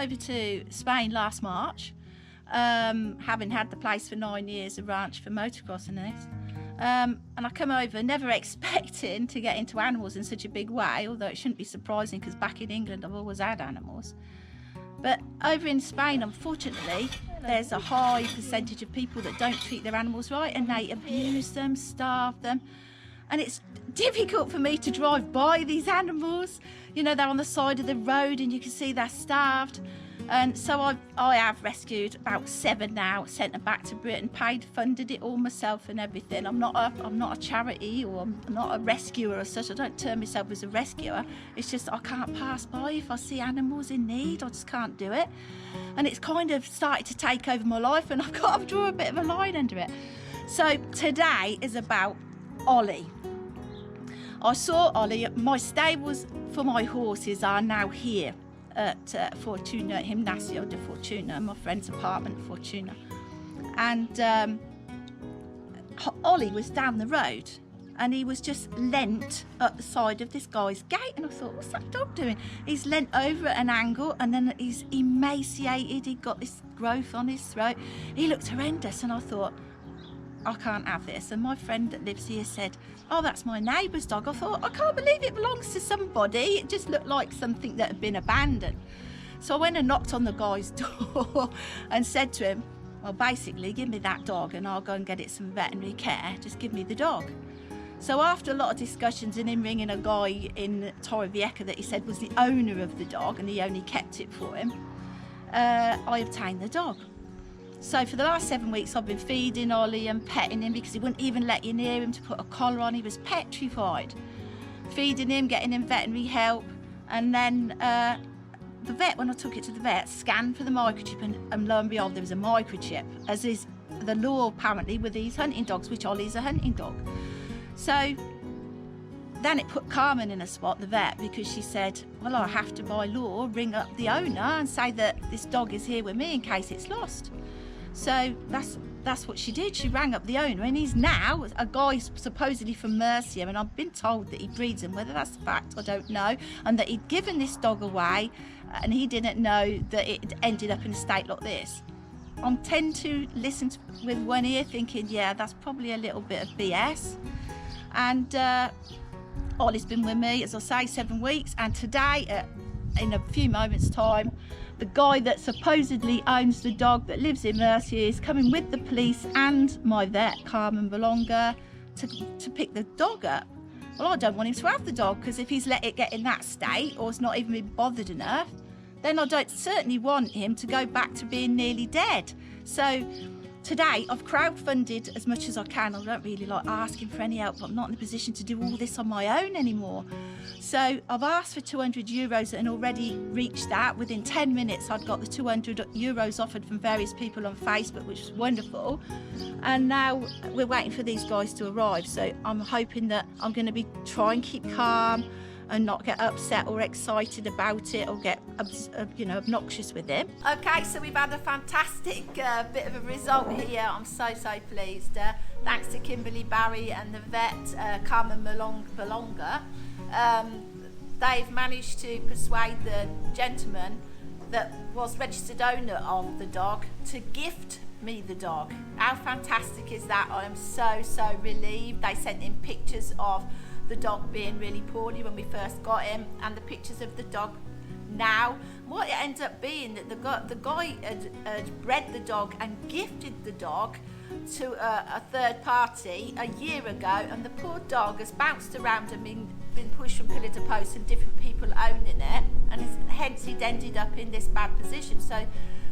over to Spain last March, having had the place for 9 years, a ranch for motocross and this. And I come over never expecting to get into animals in such a big way, although it shouldn't be surprising because back in England I've always had animals. But over in Spain, unfortunately, there's a high percentage of people that don't treat their animals right, and they abuse them, starve them. And it's difficult for me to drive by these animals. You know, they're on the side of the road and you can see they're starved. And so I have rescued about 7 now, sent them back to Britain, funded it all myself and everything. I'm not a charity, or I'm not a rescuer as such. I don't term myself as a rescuer. It's just I can't pass by if I see animals in need. I just can't do it. And it's kind of started to take over my life, and I've got to draw a bit of a line under it. So today is about Ollie. I saw Ollie. My stables for my horses are now here at Fortuna, Gimnasio de Fortuna, my friend's apartment, Fortuna. And Ollie was down the road, and he was just leant at the side of this guy's gate, and I thought, what's that dog doing? He's leant over at an angle, and then he's emaciated, he got this growth on his throat. He looked horrendous, and I thought, I can't have this. And my friend that lives here said, oh, that's my neighbour's dog. I thought, I can't believe it belongs to somebody. It just looked like something that had been abandoned. So I went and knocked on the guy's door and said to him, well, basically, give me that dog and I'll go and get it some veterinary care. Just give me the dog. So after a lot of discussions and him ringing a guy in Torrevieja that he said was the owner of the dog and he only kept it for him, I obtained the dog. So for the last 7 weeks I've been feeding Ollie and petting him because he wouldn't even let you near him to put a collar on. He was petrified. Feeding him, getting him veterinary help, and then the vet, when I took it to the vet, scanned for the microchip, and lo and behold there was a microchip, as is the law apparently with these hunting dogs, which Ollie's a hunting dog. So then it put Carmen in a spot, the vet, because she said, well, I have to by law ring up the owner and say that this dog is here with me in case it's lost. So that's what she did. She rang up the owner, and he's now a guy supposedly from Murcia, and I've been told that he breeds them. Whether that's the fact, I don't know, and that he'd given this dog away and he didn't know that it ended up in a state like this. I tend to listen with one ear thinking, yeah, that's probably a little bit of BS. And Ollie's been with me, as I say, 7 weeks, and today, in a few moments' time, the guy that supposedly owns the dog that lives in Murcia is coming with the police and my vet, Carmen Bolonga, to pick the dog up. Well, I don't want him to have the dog, because if he's let it get in that state or has not even been bothered enough, then I don't certainly want him to go back to being nearly dead. So today I've crowdfunded as much as I can. I don't really like asking for any help, but I'm not in a position to do all this on my own anymore. So I've asked for €200 and already reached that. Within 10 minutes I'd got the €200 offered from various people on Facebook, which was wonderful. And now we're waiting for these guys to arrive. So I'm hoping that I'm going to be try and keep calm and not get upset or excited about it or get obnoxious with him. Okay, so we've had a fantastic bit of a result here. I'm so pleased. Thanks to Kimberly Barry and the vet, Carmen Bolonga. They've managed to persuade the gentleman that was registered owner of the dog to gift me the dog. How fantastic is that? I am so relieved. They sent in pictures of the dog being really poorly when we first got him, and the pictures of the dog now. What it ends up being that the guy had bred the dog and gifted the dog to a third party a year ago, and the poor dog has bounced around and been pushed from pillar to post and different people owning it, and hence he'd ended up in this bad position. So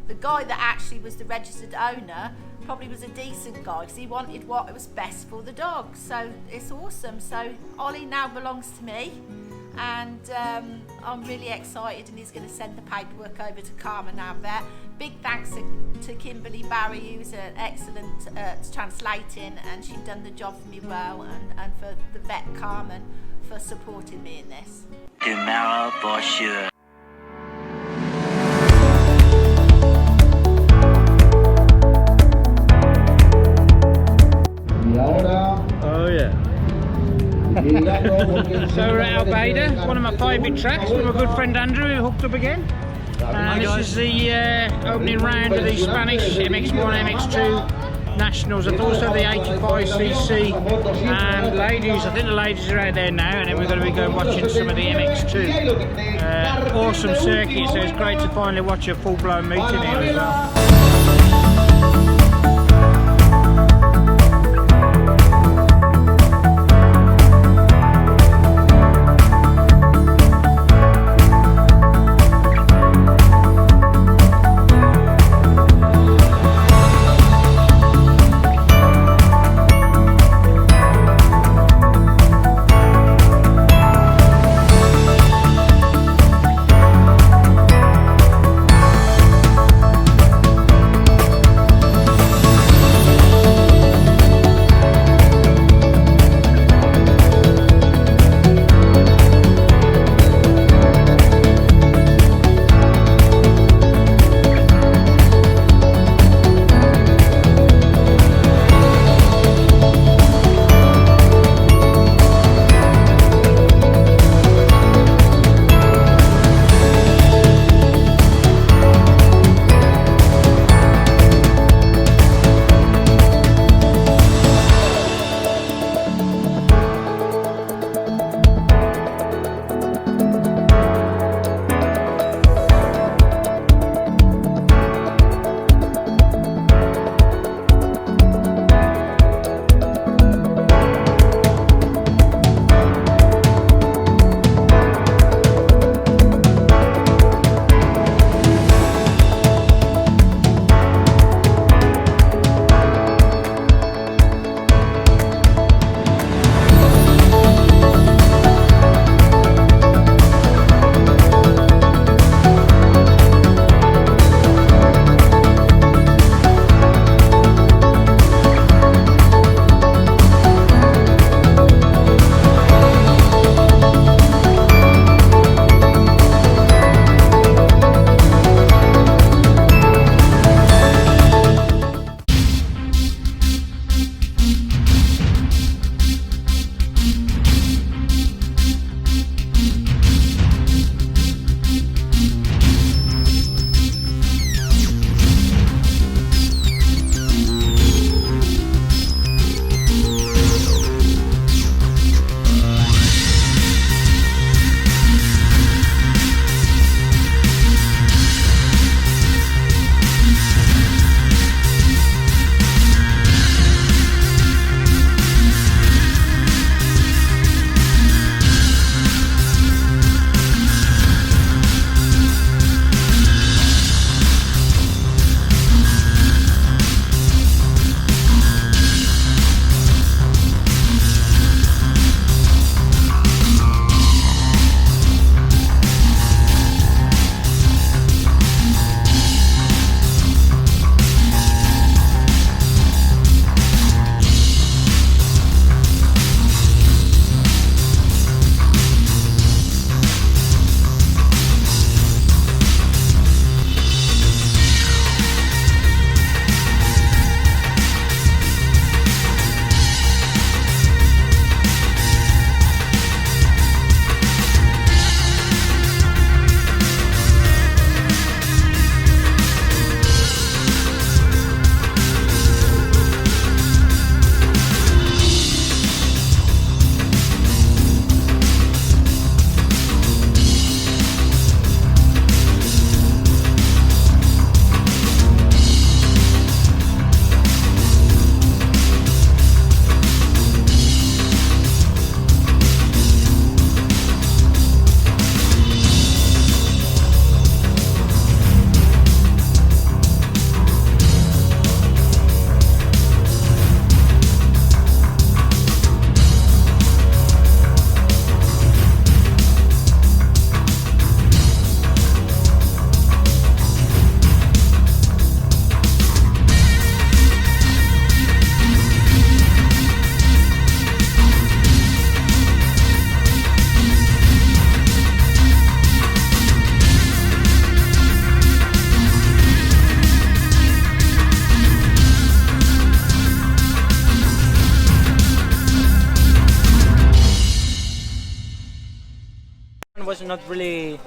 the guy that actually was the registered owner probably was a decent guy because he wanted what was best for the dog. So it's awesome. So Ollie now belongs to me, and I'm really excited, and he's going to send the paperwork over to Carmen now there. Big thanks to Kimberly Barry, who's excellent at translating, and she's done the job for me well, and for the vet Carmen for supporting me in this. Tomorrow for sure. Oh yeah. So we're at Albeda, one of my favourite tracks with my good friend Andrew, who hooked up again. And this is the opening round of the Spanish MX1, MX2 Nationals. It's also the 85cc and ladies. I think the ladies are out there now, and then we're going to be going watching some of the MX2. Awesome circuit, so it's great to finally watch a full-blown meeting here as well. not really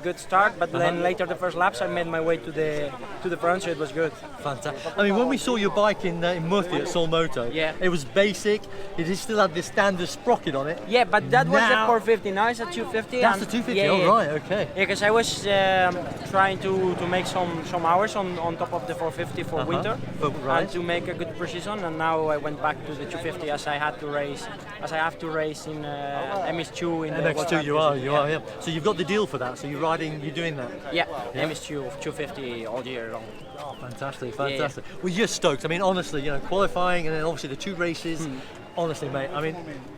good start, but then later the first laps I made my way to the front, so it was good. Fantastic. I mean, when we saw your bike in Murphy at Sol Moto, Yeah. it was basic. It still had the standard sprocket on it. Yeah, but that was the Now- 450. Now it's a 250. That's and- the 250. Yeah, Oh, yeah. right, okay. Yeah, because I was trying to make some hours on top of the 450 for winter, Right. and to make a good precision. And now I went back to the 250 as I have to race in MS2 in the World MX2, you are, Championship. yeah. So you've got the deal for that. So you're doing that. Yeah, MS2 250 all year long. Fantastic. Well, you're stoked. I mean, honestly, qualifying and then obviously the 2 races. Honestly, mate. I mean,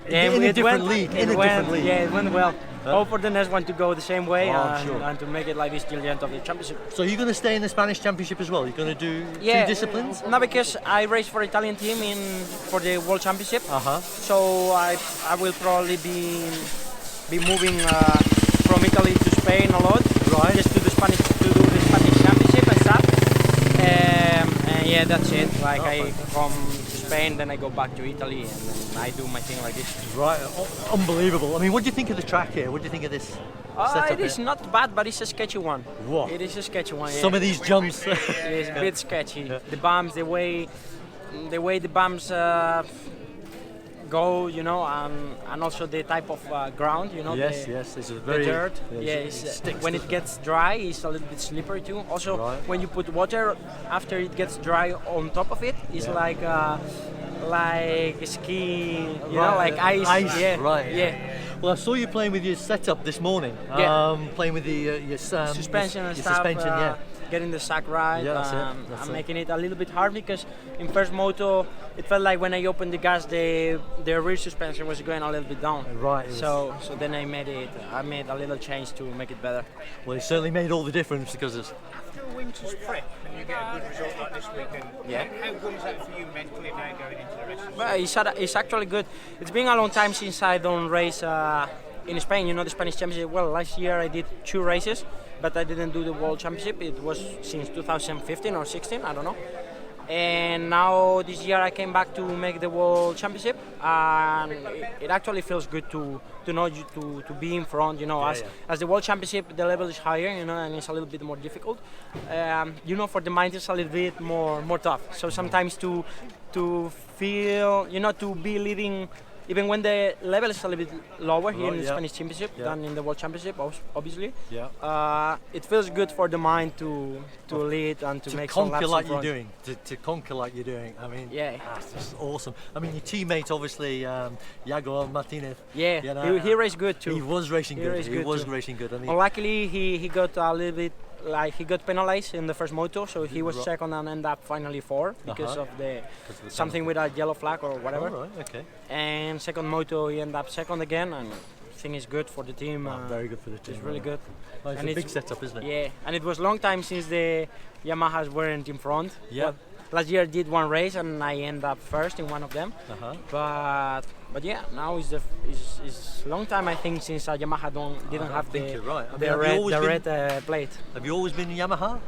in a different league. Yeah, it went well. Hope for the next one to go the same way I'm sure. and to make it like this till the end of the championship. So you're going to stay in the Spanish Championship as well? You're going to do 2 disciplines? No, because I race for Italian team for the World Championship. So I will probably be moving from Italy to Spain a lot. Right. Just to do the Spanish Championship and stuff. And yeah, that's it. Like I from Spain, then I go back to Italy, and then I do my thing like this. Right. Unbelievable. I mean, what do you think of the track here? What do you think of this setup It is here? not bad, but it's a sketchy one. What? It is a sketchy one. Yeah. Some of these jumps. It's a bit sketchy. The bumps, the way the bumps go, and also the type of ground, yes, it's a very the dirt. it sticks, When it doesn't gets dry, it's a little bit slippery too. Also, Right. when you put water after it gets dry on top of it, it's like ski, like ice. Yeah, right. Yeah. Well, I saw you playing with your setup this morning. Yeah. Playing with your Suspension and your stuff. suspension, yeah. Getting the sack right. Yeah, that's it, that's I'm it. making it a little bit hard because in first moto it felt like when I opened the gas the rear suspension was going a little bit down. Right, it So then I made a little change to make it better. Well, it certainly made all the difference because it's After a winter's prep and you get a good result like this weekend, Yeah. how good is that for you mentally now going into the rest of the Well, it's actually good. It's been a long time since I don't race in Spain. The Spanish Championship. Well, last year I did 2 races, but I didn't do the World Championship. It was since 2015 or 16, I don't know. And now this year I came back to make the World Championship, and it actually feels good to know to be in front. As the World Championship, the level is higher, and it's a little bit more difficult. For the mind it's a little bit more tough. So sometimes to feel, to be leading. Even when the level is a little bit lower here in the Spanish Championship than in the World Championship, obviously, it feels good for the mind to lead and to make some laps conquer like in you're front. doing. To conquer like you're doing. I mean, Yeah. that's just awesome. I mean, your teammate, obviously, Iago Martinez. Yeah, he raced good too. He was racing He good. raced He good was too. racing good. I mean, Unluckily, he got a little bit he got penalized in the first moto, so he was Right. second and ended up finally 4 because of the Because of the something with a yellow flag or whatever. all right, okay. And second moto, he ended up second again, and I think it's good for the team. Very good for the team. It's really good. Well, it's And a big setup, isn't it? Yeah, and it was long time since the Yamahas weren't in front. Yeah. Well, last year I did 1 race and I ended up first in one of them. But yeah, now is long time I think since Yamaha didn't have think the you're right. I mean, the have you always red been- plate. Have you always been in Yamaha?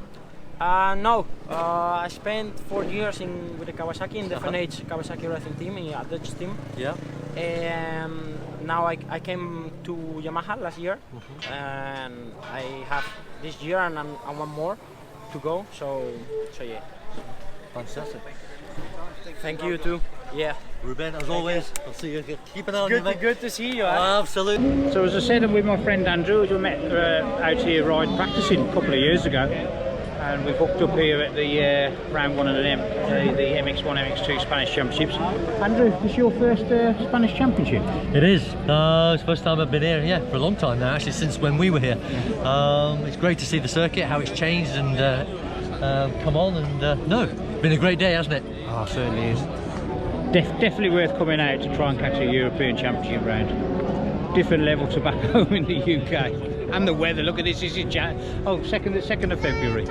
No, I spent 4 years with the Kawasaki in the FNH Kawasaki racing team, in a Dutch team. Yeah. And now I came to Yamaha last year, and I have this year and 1 more to go. So yeah. Fantastic. Thank you too. Yeah. Ruben, as always, I'll see you. Keep an eye on you, mate. Good to see you. Absolutely. So as I said, I'm with my friend Andrew, who we met out here ride practicing a couple of years ago, and we've hooked up here at the round 1 of the MX1, MX2 Spanish Championships. Andrew, this is your first Spanish Championship? It is. It's the first time I've been here, for a long time now, actually, since when we were here. It's great to see the circuit, how it's changed and come on, and no, it's been a great day, hasn't it? Oh, certainly is. Definitely worth coming out to try and catch a European Championship round. Different level to back home in the UK. And the weather, look at this is in Jan. Oh, 2nd of February.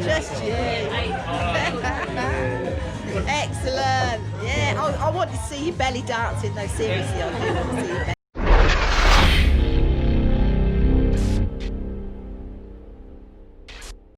Just you. Excellent. Yeah, I want want to see your belly dancing though, seriously, I do want to see your belly.